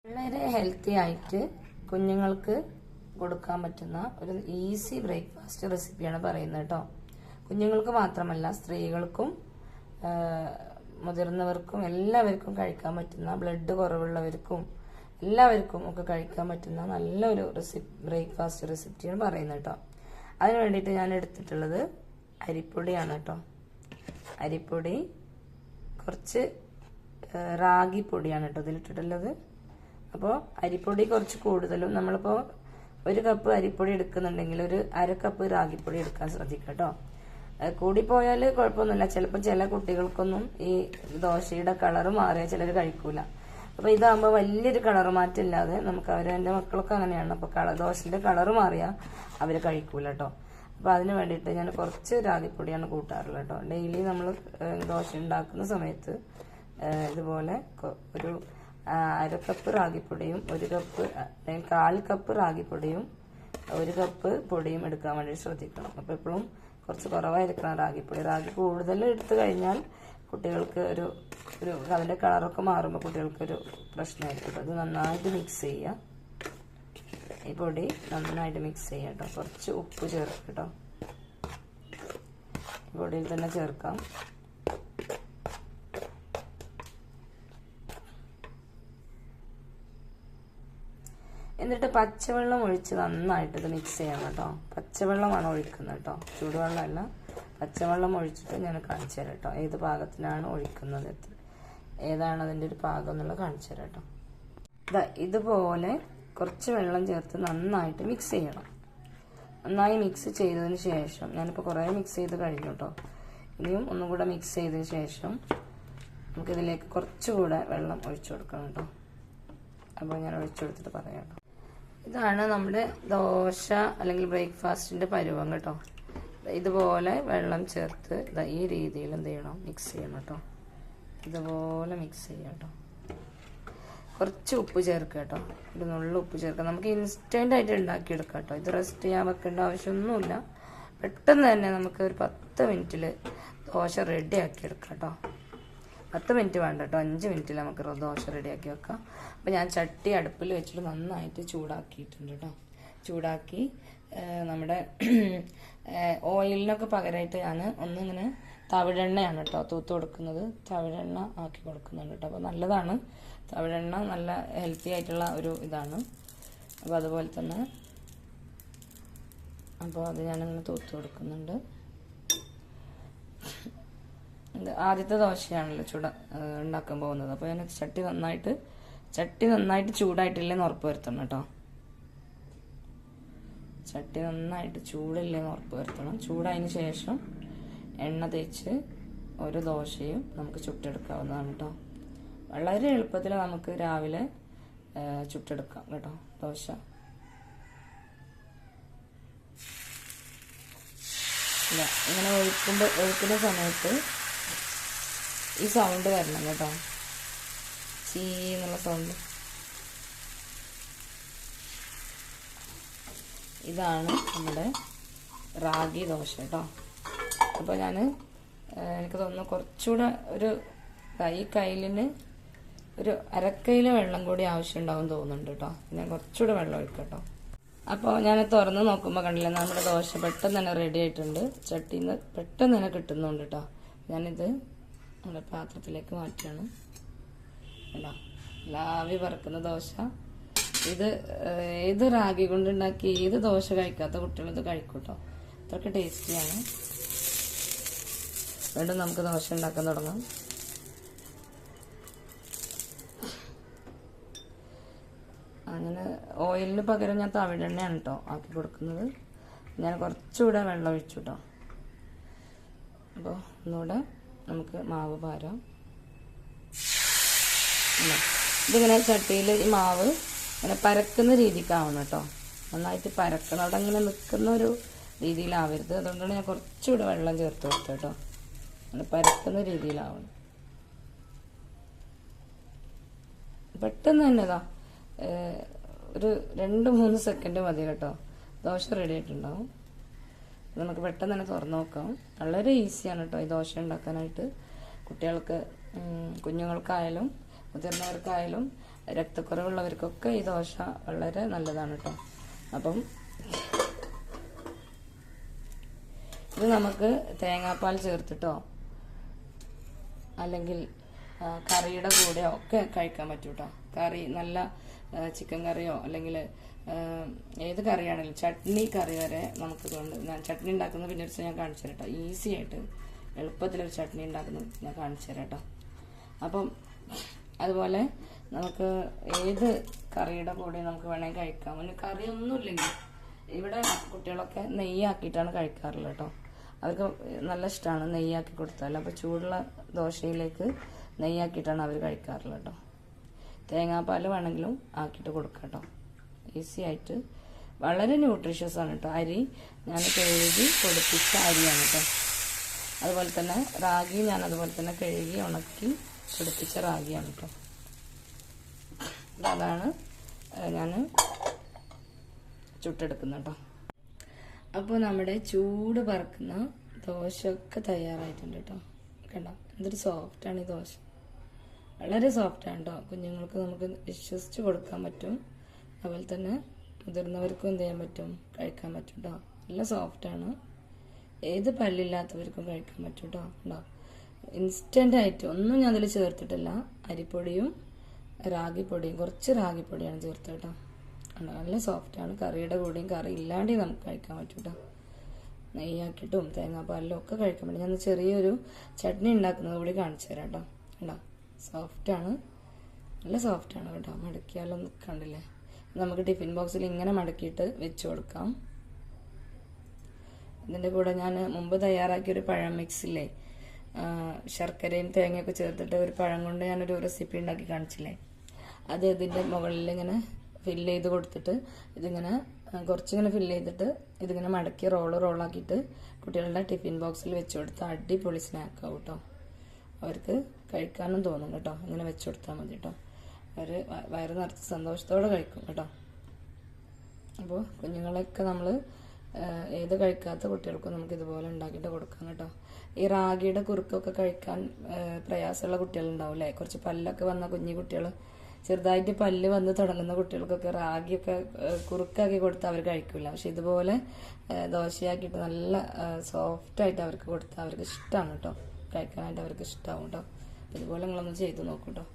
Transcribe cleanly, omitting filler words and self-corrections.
വളരെ ഹെൽത്തി ആയിട്ട് കുഞ്ഞുങ്ങൾക്ക് കൊടുക്കാൻ പറ്റുന്ന ഒരു ഈസി ബ്രേക്ക്ഫാസ്റ്റ് റെസിപ്പിയാണ് പറയുന്നത് കേട്ടോ. കുഞ്ഞുങ്ങൾക്ക് മാത്രമല്ല, സ്ത്രീകൾക്കും മുതിർന്നവർക്കും എല്ലാവർക്കും കഴിക്കാൻ പറ്റുന്ന, ബ്ലഡ് കുറവുള്ളവർക്കും എല്ലാവർക്കും ഒക്കെ കഴിക്കാൻ പറ്റുന്ന നല്ലൊരു ബ്രേക്ക്ഫാസ്റ്റ് റെസിപ്പിയാണ് പറയുന്നത് കേട്ടോ. അതിന് വേണ്ടിയിട്ട് ഞാൻ എടുത്തിട്ടുള്ളത് അരിപ്പൊടിയാണ് കേട്ടോ. അരിപ്പൊടി, കുറച്ച് റാഗി പൊടിയാണ് കേട്ടോ ഇതിലിട്ടിട്ടുള്ളത്. അപ്പോൾ അരിപ്പൊടി കുറച്ച് കൂടുതലും, നമ്മളിപ്പോൾ 1 കപ്പ് അരിപ്പൊടി എടുക്കുന്നുണ്ടെങ്കിൽ ഒരു 1/2 കപ്പ് റാഗിപ്പൊടി എടുക്കാൻ ശ്രദ്ധിക്കുക കേട്ടോ. കൂടിപ്പോയാൽ കുഴപ്പമൊന്നുമില്ല. ചിലപ്പോൾ ചില കുട്ടികൾക്കൊന്നും ഈ ദോശയുടെ കളറ് മാറിയാൽ ചിലർ കഴിക്കൂല. അപ്പോൾ ഇതാകുമ്പോൾ വലിയൊരു കളറ് മാറ്റമില്ലാതെ നമുക്ക് എൻ്റെ മക്കളൊക്കെ അങ്ങനെയാണ്. അപ്പോൾ ദോശയുടെ കളറ് മാറിയാൽ അവർ കഴിക്കൂല കേട്ടോ. അപ്പോൾ അതിന് വേണ്ടിയിട്ട് ഞാൻ കുറച്ച് റാഗിപ്പൊടിയാണ് കൂട്ടാറുള്ളത് കേട്ടോ. ഡെയിലി നമ്മൾ ദോശ ഉണ്ടാക്കുന്ന സമയത്ത് ഇതുപോലെ ഒരു 1/2 കപ്പ് റാഗിപ്പൊടിയും 1 കപ്പ് അല്ലെങ്കിൽ 1/4 കപ്പ് റാഗിപ്പൊടിയും 1 കപ്പ് പൊടിയും എടുക്കാൻ വേണ്ടി ശ്രദ്ധിക്കണം. അപ്പോൾ എപ്പോഴും കുറച്ച് കുറവായിരിക്കണം റാഗിപ്പൊടി. റാഗി കൂടുതൽ എടുത്തു കഴിഞ്ഞാൽ കുട്ടികൾക്ക് ഒരു അതിൻ്റെ കളറൊക്കെ മാറുമ്പോൾ കുട്ടികൾക്കൊരു പ്രശ്നമായിരിക്കും. അത് നന്നായിട്ട് മിക്സ് ചെയ്യുക. ഈ പൊടി നന്നായിട്ട് മിക്സ് ചെയ്യുക കേട്ടോ. കുറച്ച് ഉപ്പ് ചേർക്കുക കേട്ടോ. പൊടിയിൽ തന്നെ ചേർക്കാം. എന്നിട്ട് പച്ചവെള്ളം ഒഴിച്ച് നന്നായിട്ട് ഇത് മിക്സ് ചെയ്യണം കേട്ടോ. പച്ചവെള്ളമാണ് ഒഴിക്കുന്നത് കേട്ടോ, ചൂടുവെള്ളമല്ല. പച്ചവെള്ളം ഒഴിച്ചിട്ട് ഞാൻ കാണിച്ചു തരാം കേട്ടോ. ഏത് പാകത്തിനാണ് ഒഴിക്കുന്നത്, ഏതാണ് അതിൻ്റെ ഒരു പാകം എന്നുള്ളത് കാണിച്ചു തരാം കേട്ടോ. ഇതുപോലെ കുറച്ച് വെള്ളം ചേർത്ത് നന്നായിട്ട് മിക്സ് ചെയ്യണം. നന്നായി മിക്സ് ചെയ്തതിന് ശേഷം, ഞാനിപ്പോൾ കുറേ മിക്സ് ചെയ്ത് കഴിഞ്ഞു കേട്ടോ. ഇനിയും ഒന്നും കൂടെ മിക്സ് ചെയ്തതിന് ശേഷം നമുക്കിതിലേക്ക് കുറച്ചുകൂടെ വെള്ളം ഒഴിച്ചു കൊടുക്കണം കേട്ടോ. അപ്പോൾ ഞാൻ ഒഴിച്ചു കൊടുത്തിട്ട് പറയാം കേട്ടോ. ഇതാണ് നമ്മുടെ ദോശ അല്ലെങ്കിൽ ബ്രേക്ക്ഫാസ്റ്റിൻ്റെ പരുവം കേട്ടോ. ഇതുപോലെ വെള്ളം ചേർത്ത് ഈ രീതിയിൽ എന്ത് ചെയ്യണം, മിക്സ് ചെയ്യണം കേട്ടോ. ഇതുപോലെ മിക്സ് ചെയ്യാം കേട്ടോ. കുറച്ച് ഉപ്പ് ചേർക്കുക കേട്ടോ. ഒരു നുള്ളു ഉപ്പ് ചേർക്കുക. നമുക്ക് ഇൻസ്റ്റൻ്റ് ആയിട്ട് ഉണ്ടാക്കിയെടുക്കാം കേട്ടോ. ഇത് റെസ്റ്റ് ചെയ്യാൻ വെക്കേണ്ട ആവശ്യമൊന്നുമില്ല. പെട്ടെന്ന് തന്നെ നമുക്ക് ഒരു 10 മിനിറ്റിൽ ദോശ റെഡി ആക്കി എടുക്കാം കേട്ടോ. 10 മിനിറ്റ് വേണ്ട കേട്ടോ, 5 മിനിറ്റിൽ നമുക്ക് ദോശ റെഡിയാക്കി വെക്കാം. അപ്പോൾ ഞാൻ ചട്ടി അടുപ്പിൽ വെച്ചിട്ട് നന്നായിട്ട് ചൂടാക്കിയിട്ടുണ്ട് കേട്ടോ. ചൂടാക്കി നമ്മുടെ ഓയിലിനൊക്കെ പകരമായിട്ട് ഞാൻ ഒന്നിങ്ങനെ തവിടെണ്ണയാണ് കേട്ടോ തൂത്ത് കൊടുക്കുന്നത്. തവിടെണ്ണ ആക്കി കൊടുക്കുന്നുണ്ട് കേട്ടോ. അപ്പോൾ നല്ലതാണ് തവിടെണ്ണ, നല്ല ഹെൽത്തി ആയിട്ടുള്ള ഒരു ഇതാണ്. അപ്പോൾ അതുപോലെ തന്നെ അപ്പോൾ അത് ഞാനിങ്ങനെ തൂത്ത് കൊടുക്കുന്നുണ്ട്. ആദ്യത്തെ ദോശയാണല്ലോ ഉണ്ടാക്കാൻ പോകുന്നത്. അപ്പോൾ ഞാൻ ചട്ടി നന്നായിട്ട് ചൂടായിട്ടില്ലെന്ന് ഉറപ്പ് വരുത്തണം കേട്ടോ. ചട്ടി നന്നായിട്ട് ചൂടില്ലെന്ന് ഉറപ്പ് വരുത്തണം. ചൂടായതിന് ശേഷം എണ്ണ തേച്ച് ഒരു ദോശയും നമുക്ക് ചുട്ടെടുക്കാവുന്നതാണ് കേട്ടോ. വളരെ എളുപ്പത്തിൽ നമുക്ക് രാവിലെ ചുട്ടെടുക്കാം കേട്ടോ ദോശ. ഇങ്ങനെ ഒഴിക്കുന്ന സമയത്ത് ഈ സൗണ്ട് വരണം കേട്ടോ, ചീ എന്നുള്ള സൗണ്ട്. ഇതാണ് നമ്മുടെ റാഗി ദോശ കേട്ടോ. അപ്പോൾ എനിക്ക് തോന്നുന്നു കുറച്ചുകൂടെ ഈ കയ്യിലിന് ഒരു 1/2 കയ്യില് വെള്ളം കൂടി ആവശ്യം ഉണ്ടാവും തോന്നുന്നുണ്ട് കേട്ടോ. ഞാൻ കുറച്ചുകൂടെ വെള്ളം ഒഴിക്കാം കേട്ടോ. അപ്പോൾ ഞാൻ തുറന്ന് നോക്കുമ്പോൾ കണ്ടില്ല, നമ്മുടെ ദോശ പെട്ടെന്ന് തന്നെ റെഡി ആയിട്ടുണ്ട്. ചട്ടിയിൽ നിന്ന് പെട്ടെന്ന് തന്നെ കിട്ടുന്നുണ്ട് കേട്ടോ. ഞാനിത് നമ്മുടെ പാത്രത്തിലേക്ക് മാറ്റിയാണ് കേട്ടോ. ലാവി പറക്കുന്ന ദോശ. ഇത് ഏത് റാഗി കൊണ്ടുണ്ടാക്കി ഏത് ദോശ കഴിക്കാത്ത കുട്ടികളിത് കഴിക്കും കേട്ടോ. അത്രയ്ക്ക് ടേസ്റ്റിയാണ്. വീണ്ടും നമുക്ക് ദോശ ഉണ്ടാക്കാൻ തുടങ്ങാം. അങ്ങനെ ഓയിലിന് പകരം ഞാൻ തവിടെണ്ണയാണ് കേട്ടോ ആക്കി കൊടുക്കുന്നത്. ഞാൻ കുറച്ചുകൂടെ വെള്ളം ഒഴിച്ചു കേട്ടോ. അപ്പോൾ ഒന്നുകൂടെ നമുക്ക് മാവ് പാരാം. ഇതിങ്ങനെ ചട്ടിയിൽ ഈ മാവ് ഇങ്ങനെ പരക്കുന്ന രീതിക്കാവണം കേട്ടോ. നന്നായിട്ട് പരക്കണം. അവിടെ ഇങ്ങനെ നിൽക്കുന്ന ഒരു രീതിയിലാവരുത്. അതുകൊണ്ടാണ് ഞാൻ കുറച്ചുകൂടെ വെള്ളം ചേർത്ത് കൊടുത്തത് കേട്ടോ. അങ്ങനെ പരക്കുന്ന രീതിയിലാവണം. പെട്ടെന്ന് തന്നെ ഒരു 2-3 സെക്കൻഡ് മതി കേട്ടോ. ദോശ റെഡി ആയിട്ടുണ്ടാവും. നമുക്ക് പെട്ടെന്ന് തന്നെ തുറന്ന് നോക്കാം. വളരെ ഈസിയാണ് കേട്ടോ ഈ ദോശ ഉണ്ടാക്കാനായിട്ട്. കുട്ടികൾക്ക്, കുഞ്ഞുങ്ങൾക്കായാലും മുതിർന്നവർക്കായാലും രക്തക്കുറവുള്ളവർക്കൊക്കെ ഈ ദോശ വളരെ നല്ലതാണ് കേട്ടോ. അപ്പം ഇത് നമുക്ക് തേങ്ങാപ്പാൽ ചേർത്തിട്ടോ അല്ലെങ്കിൽ കറിയുടെ കൂടെയോ ഒക്കെ കഴിക്കാൻ പറ്റും കേട്ടോ. കറി നല്ല ചിക്കൻ കറിയോ അല്ലെങ്കിൽ ഏത് കറിയാണെങ്കിലും ചട്നി കറി വരെ നമുക്കിതുകൊണ്ട് ഞാൻ ചട്നി ഉണ്ടാക്കുന്നത് പിന്നെ ഒരു ഞാൻ കാണിച്ചു തരാം കേട്ടോ. ഈസി ആയിട്ട് എളുപ്പത്തിലൊരു ചട്നി ഉണ്ടാക്കുന്നത് ഞാൻ കാണിച്ചു തരാം കേട്ടോ. അപ്പം അതുപോലെ നമുക്ക് ഏത് കറിയുടെ കൂടെ നമുക്ക് വേണമെങ്കിൽ കഴിക്കാം. പിന്നെ കറിയൊന്നും ഇല്ലെങ്കിൽ ഇവിടെ കുട്ടികളൊക്കെ നെയ്യാക്കിയിട്ടാണ് കഴിക്കാറുള്ളത് കേട്ടോ. അവർക്ക് നല്ല ഇഷ്ടമാണ് നെയ്യാക്കി കൊടുത്താൽ. അപ്പോൾ ചൂടുള്ള ദോശയിലേക്ക് നെയ്യാക്കിയിട്ടാണ് അവർ കഴിക്കാറുള്ളത് കേട്ടോ. തേങ്ങാപ്പാൽ വേണമെങ്കിലും ആക്കിയിട്ട് കൊടുക്കാം കേട്ടോ. ഈസി ആയിട്ട് വളരെ ന്യൂട്രീഷ്യസ് ആണ് കേട്ടോ. അരി ഞാൻ കഴുകി പൊടിപ്പിച്ച അരിയാണ് കേട്ടോ. അതുപോലെ തന്നെ റാഗി ഞാൻ അതുപോലെ തന്നെ കഴുകി ഉണക്കി പൊടിപ്പിച്ച റാഗിയാണ് കേട്ടോ. അതാണ് ഞാൻ ചുട്ടെടുക്കുന്നത് കേട്ടോ. അപ്പോൾ നമ്മുടെ ചൂട് പറക്കുന്ന ദോശയൊക്കെ തയ്യാറായിട്ടുണ്ട് കേട്ടോ. കണ്ടോ എന്തൊരു സോഫ്റ്റാണ് ഈ ദോശ, വളരെ സോഫ്റ്റാണ് കേട്ടോ. കുഞ്ഞുങ്ങൾക്ക് നമുക്ക് വിശ്വസിച്ച് കൊടുക്കാൻ പറ്റും. അതുപോലെ തന്നെ മുതിർന്നവർക്കും എന്ത് ചെയ്യാൻ പറ്റും, കഴിക്കാൻ പറ്റും കേട്ടോ. നല്ല സോഫ്റ്റാണ്. ഏത് പല്ലില്ലാത്തവർക്കും കഴിക്കാൻ പറ്റും കേട്ടോ. ഉണ്ടോ ഇൻസ്റ്റൻ്റ് ആയിട്ട് ഒന്നും ഞാൻ അതിൽ ചേർത്തിട്ടില്ല. അരിപ്പൊടിയും റാഗിപ്പൊടിയും കുറച്ച് റാഗിപ്പൊടിയാണ് ചേർത്ത് കേട്ടോ. ഉണ്ടോ നല്ല സോഫ്റ്റാണ്. കറിയുടെ കൂടെയും കറി ഇല്ലാണ്ട് നമുക്ക് കഴിക്കാൻ പറ്റും കേട്ടോ. നെയ്യാക്കിയിട്ടും തേങ്ങാപ്പാലിലും ഒക്കെ കഴിക്കാൻ പറ്റും. ഞാൻ ചെറിയൊരു ചട്നി ഉണ്ടാക്കുന്നത് കൂടി കാണിച്ചു തരാം കേട്ടോ. ഉണ്ടോ സോഫ്റ്റാണ്, നല്ല സോഫ്റ്റാണ് കേട്ടോ. മടക്കിയാലൊന്നും കണ്ടില്ലേ. നമുക്ക് ടിഫിൻ ബോക്സിൽ ഇങ്ങനെ മടക്കിയിട്ട് വെച്ച് കൊടുക്കാം. ഇതിൻ്റെ കൂടെ ഞാൻ മുമ്പ് തയ്യാറാക്കിയൊരു പഴം മിക്സില്ലേ, ശർക്കരയും തേങ്ങയൊക്കെ ചേർത്തിട്ട് ഒരു പഴം കൊണ്ട് ഞാനൊരു റെസിപ്പി ഉണ്ടാക്കി കാണിച്ചില്ലേ, അത് ഇതിൻ്റെ മുകളിൽ ഇങ്ങനെ ഫില്ല് ചെയ്ത് കൊടുത്തിട്ട് ഇതിങ്ങനെ കുറച്ചിങ്ങനെ ഫില്ല് ചെയ്തിട്ട് ഇതിങ്ങനെ മടക്കി റോളാക്കിയിട്ട് കുട്ടികളുടെ ടിഫിൻ ബോക്സിൽ വെച്ച് കൊടുത്താൽ അടിപൊളി സ്നാക്കാവും കേട്ടോ. അവർക്ക് കഴിക്കാനും തോന്നും കേട്ടോ. ഇങ്ങനെ വെച്ച് കൊടുത്താൽ മതി കേട്ടോ. അവർ വയറ് നിറച്ച് സന്തോഷത്തോടെ കഴിക്കും കേട്ടോ. അപ്പോൾ കുഞ്ഞുങ്ങളെയൊക്കെ നമ്മൾ ഏത് കഴിക്കാത്ത കുട്ടികൾക്കും നമുക്ക് ഇതുപോലെ ഉണ്ടാക്കിയിട്ട് കൊടുക്കാം കേട്ടോ. ഈ റാഗിയുടെ കുറുക്കൊക്കെ കഴിക്കാൻ പ്രയാസമുള്ള കുട്ടികളുണ്ടാവും അല്ലേ. കുറച്ച് പല്ലൊക്കെ വന്ന കുഞ്ഞു കുട്ടികൾ, ചെറുതായിട്ട് പല്ല് വന്ന് തുടങ്ങുന്ന കുട്ടികൾക്കൊക്കെ റാഗിയൊക്കെ കുറുക്കാക്കി കൊടുത്താൽ അവർ കഴിക്കില്ല. പക്ഷെ ഇതുപോലെ ദോശയാക്കിയിട്ട് നല്ല സോഫ്റ്റായിട്ട് അവർക്ക് കൊടുത്താൽ അവർക്ക് ഇഷ്ടമാണ് കേട്ടോ. കഴിക്കാനായിട്ട് അവർക്ക് ഇഷ്ടമാവും കേട്ടോ. ഇതുപോലെ നിങ്ങളൊന്ന് ചെയ്ത് നോക്കൂ കേട്ടോ.